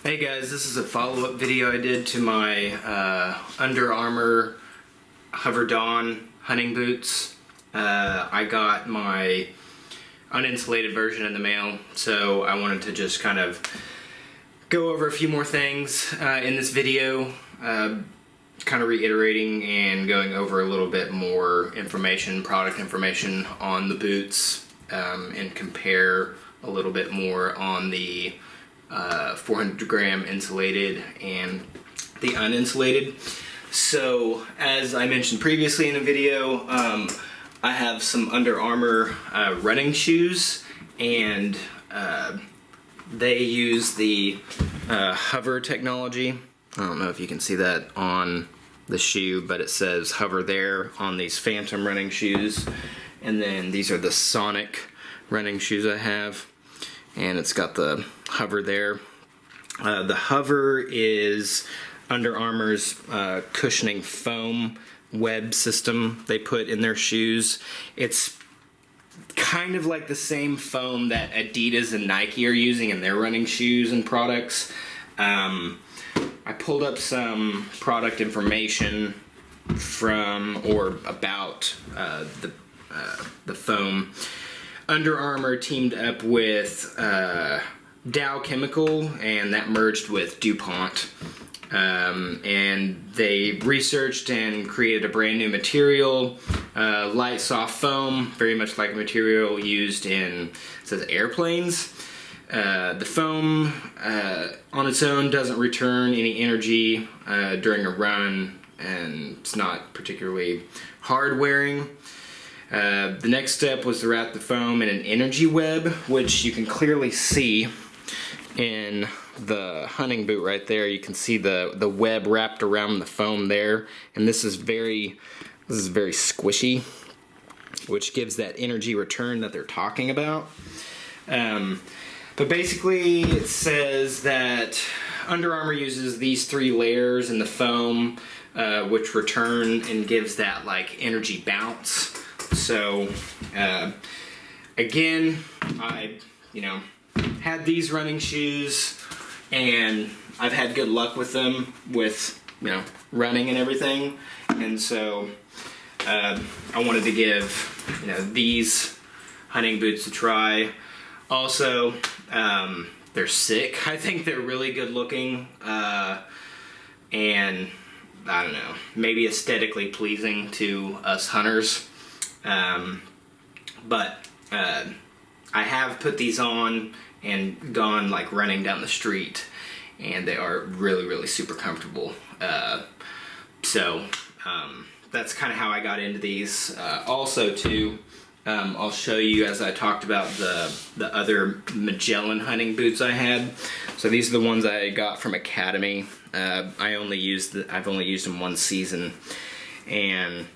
Hey guys, this is a follow-up video I did to my Under Armour HOVR Dawn hunting boots. I got my uninsulated version in the mail, so I wanted to just kind of go over a few more things in this video, kind of reiterating and going over a little bit more information, product information on the boots, and compare a little bit more on the 400 gram insulated and the uninsulated. So as I mentioned previously in the video, I have some Under Armour running shoes, and they use the HOVR technology. I don't know if you can see that on the shoe, but it says HOVR there on these Phantom running shoes. And then these are the Sonic running shoes I have, and it's got the HOVR there. The HOVR is Under Armour's cushioning foam web system they put in their shoes. It's kind of like the same foam that Adidas and Nike are using in their running shoes and products. I pulled up some product information from or about the foam. Under Armour teamed up with Dow Chemical, and that merged with DuPont. And they researched and created a brand new material, light soft foam, very much like a material used in, it says, airplanes. The foam on its own doesn't return any energy during a run, and it's not particularly hard wearing. The next step was to wrap the foam in an energy web, which you can clearly see in the hunting boot right there. You can see the web wrapped around the foam there, and this is very squishy, which gives that energy return that they're talking about. But basically it says that Under Armour uses these 3 layers in the foam, which return and gives that like energy bounce. So again, I had these running shoes, and I've had good luck with them with running and everything, and so I wanted to give these hunting boots a try. Also, they're sick. I think they're really good looking, and I don't know, maybe aesthetically pleasing to us hunters. But I have put these on and gone like running down the street, and they are really super comfortable. So that's kind of how I got into these. Also too, I'll show you, as I talked about the other Magellan hunting boots I had. So these are the ones I got from Academy. I've only used them one season, and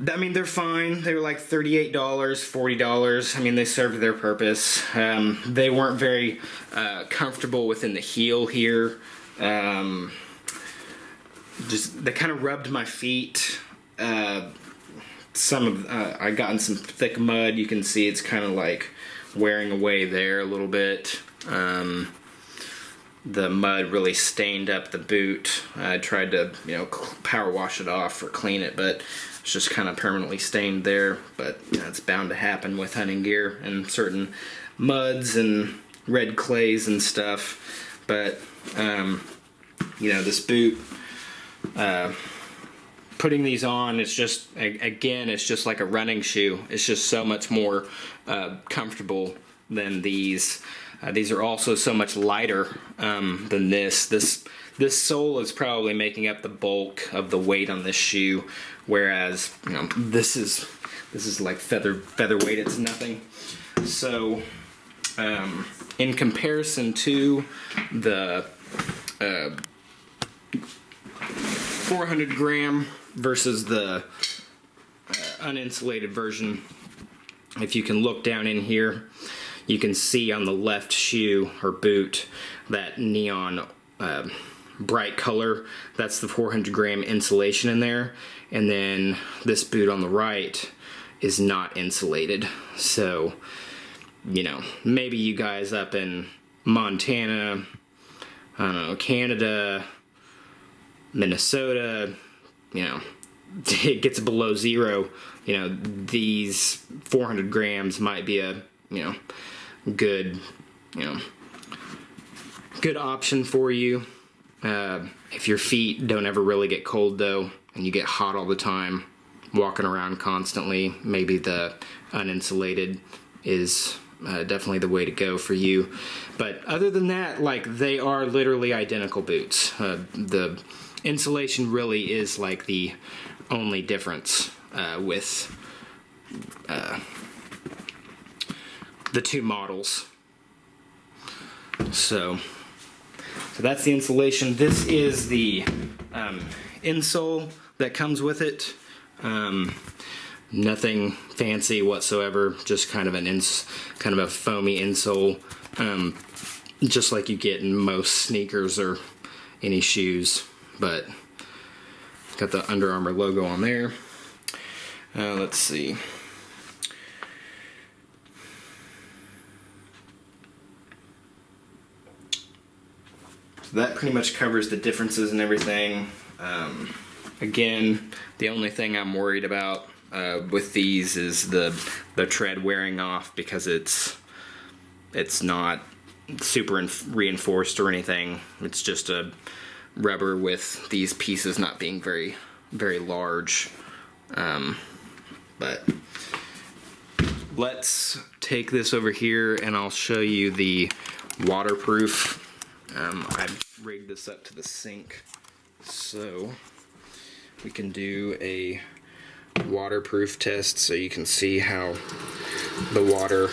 I mean, they're fine. They were like $38, $40. I mean, they served their purpose. They weren't very comfortable within the heel here. They kind of rubbed my feet. I got in some thick mud. You can see it's kind of like wearing away there a little bit. The mud really stained up the boot. I tried to, power wash it off or clean it, but it's just kind of permanently stained there. But it's bound to happen with hunting gear and certain muds and red clays and stuff. But this boot, putting these on, it's just, again, it's just like a running shoe. It's just so much more comfortable than these. These are also so much lighter than this. This sole is probably making up the bulk of the weight on this shoe, whereas this is like featherweight. It's nothing. So in comparison to the 400 gram versus the uninsulated version, if you can look down in here, you can see on the left shoe or boot that neon bright color. That's the 400 gram insulation in there. And then this boot on the right is not insulated. So, maybe you guys up in Montana I don't know, Canada, Minnesota, you know, it gets below zero, you know, these 400 grams might be a, you know, good, you know, good option for you. If your feet don't ever really get cold though, and you get hot all the time, walking around constantly, maybe the uninsulated is definitely the way to go for you. But other than that, like, they are literally identical boots. The insulation really is like the only difference with the two models. So that's the insulation. This is the insole that comes with it. Nothing fancy whatsoever, just kind of kind of a foamy insole, just like you get in most sneakers or any shoes, but got the Under Armour logo on there. Let's see. So that pretty much covers the differences and everything. Again, the only thing I'm worried about with these is the tread wearing off, because it's not super reinforced or anything. It's just a rubber with these pieces not being very, very large. But let's take this over here and I'll show you the waterproof. I've rigged this up to the sink so we can do a waterproof test, so you can see how the water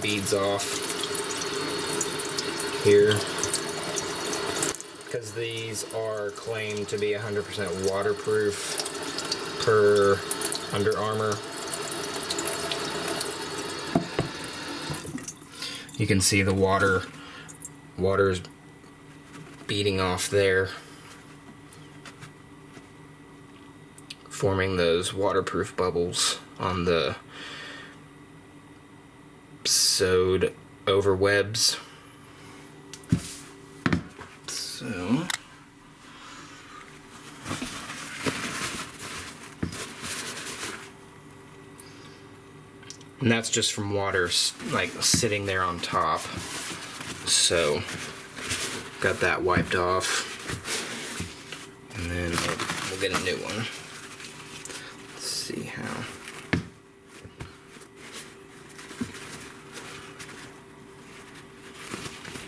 beads off here, because these are claimed to be 100% waterproof per Under Armour. You can see the water's beading off there, forming those waterproof bubbles on the sewed over webs. So and that's just from water like sitting there on top. So got that wiped off, and then we'll get a new one. Let's see how.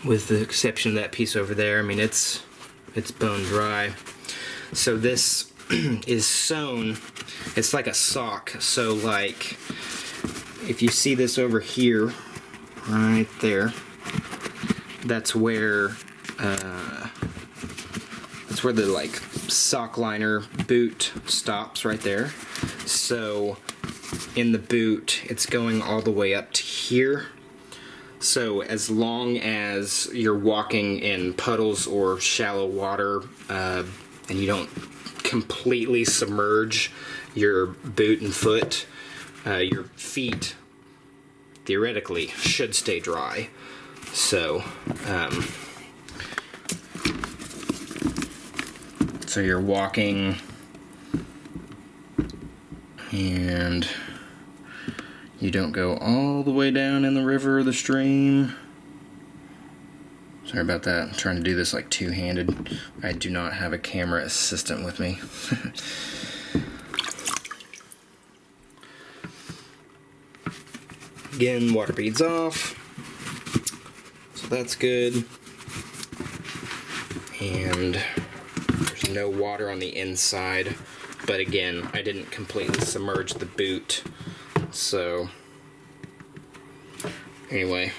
With the exception of that piece over there, I mean, it's bone dry. So this is sewn. It's like a sock. So like, if you see this over here, right there, that's where the like sockliner boot stops right there. So in the boot, it's going all the way up to here. So as long as you're walking in puddles or shallow water, and you don't completely submerge your boot and foot, your feet theoretically should stay dry. So so you're walking and you don't go all the way down in the river or the stream. Sorry about that. I'm trying to do this like two-handed. I do not have a camera assistant with me. Again, water beads off. So that's good. And there's no water on the inside. But again, I didn't completely submerge the boot. So anyway,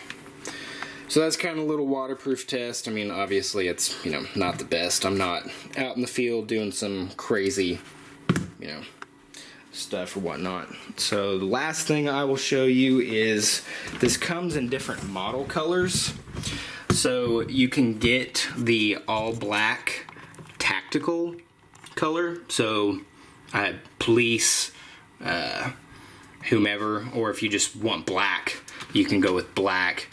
so that's kind of a little waterproof test. I mean, obviously it's, you know, not the best. I'm not out in the field doing some crazy, you know, stuff or whatnot. So the last thing I will show you is this comes in different model colors. So you can get the all black tactical color. So police, whomever, or if you just want black, you can go with black.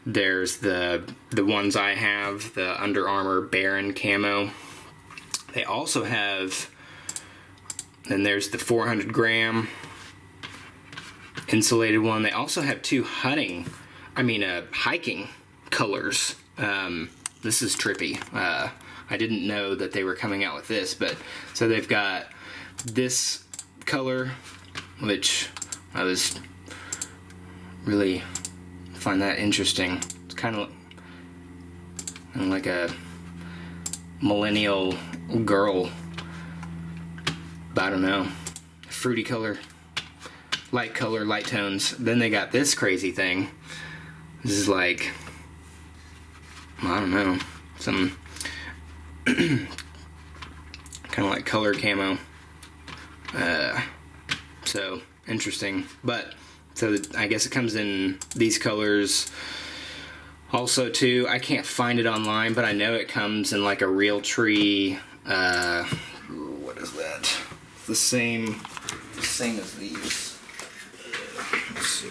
There's the ones I have, the Under Armour Barren Camo. They also have, then there's the 400 gram insulated one. They also have two hiking colors. This is trippy. I didn't know that they were coming out with this, but so they've got this color, which I was really find that interesting. It's kind of like a millennial girl, I don't know, fruity color, light tones. Then they got this crazy thing. This is like, I don't know, some kind of like color camo. So interesting. But so I guess it comes in these colors also too. I can't find it online, but I know it comes in like a real tree. What is that? The same as these. Let's see.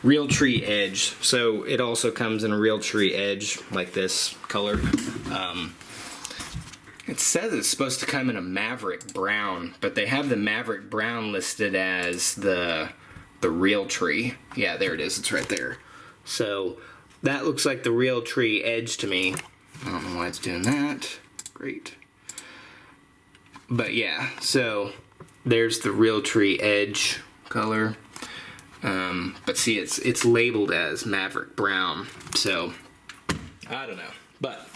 Real tree edge. So it also comes in a real tree edge like this color. It says it's supposed to come in a Maverick Brown, but they have the Maverick Brown listed as the real tree. Yeah, there it is. It's right there. So that looks like the real tree edge to me. I don't know why it's doing that. Great. But yeah, so there's the real tree edge color. But see, it's labeled as Maverick Brown. So I don't know. But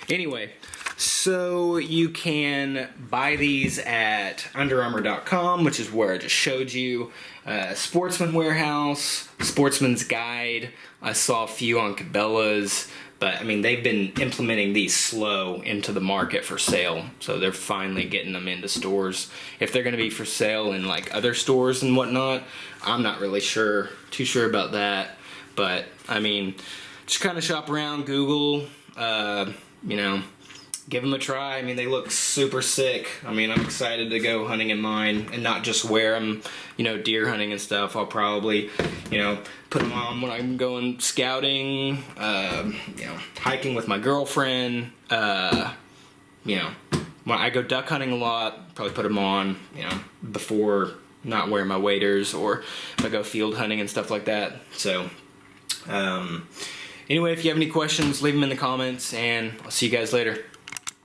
anyway, so you can buy these at underarmour.com, which is where I just showed you. Sportsman Warehouse, Sportsman's Guide. I saw a few on Cabela's, but I mean, they've been implementing these slow into the market for sale, so they're finally getting them into stores. If they're going to be for sale in like other stores and whatnot, I'm not really too sure about that. But I mean, just kind of shop around, Google, you know, give them a try. I mean, they look super sick. I mean, I'm excited to go hunting in mine and not just wear them, you know, deer hunting and stuff. I'll probably, you know, put them on when I'm going scouting, you know, hiking with my girlfriend, you know, when I go duck hunting a lot, probably put them on, you know, before not wearing my waders, or if I go field hunting and stuff like that. So, anyway, if you have any questions, leave them in the comments, and I'll see you guys later.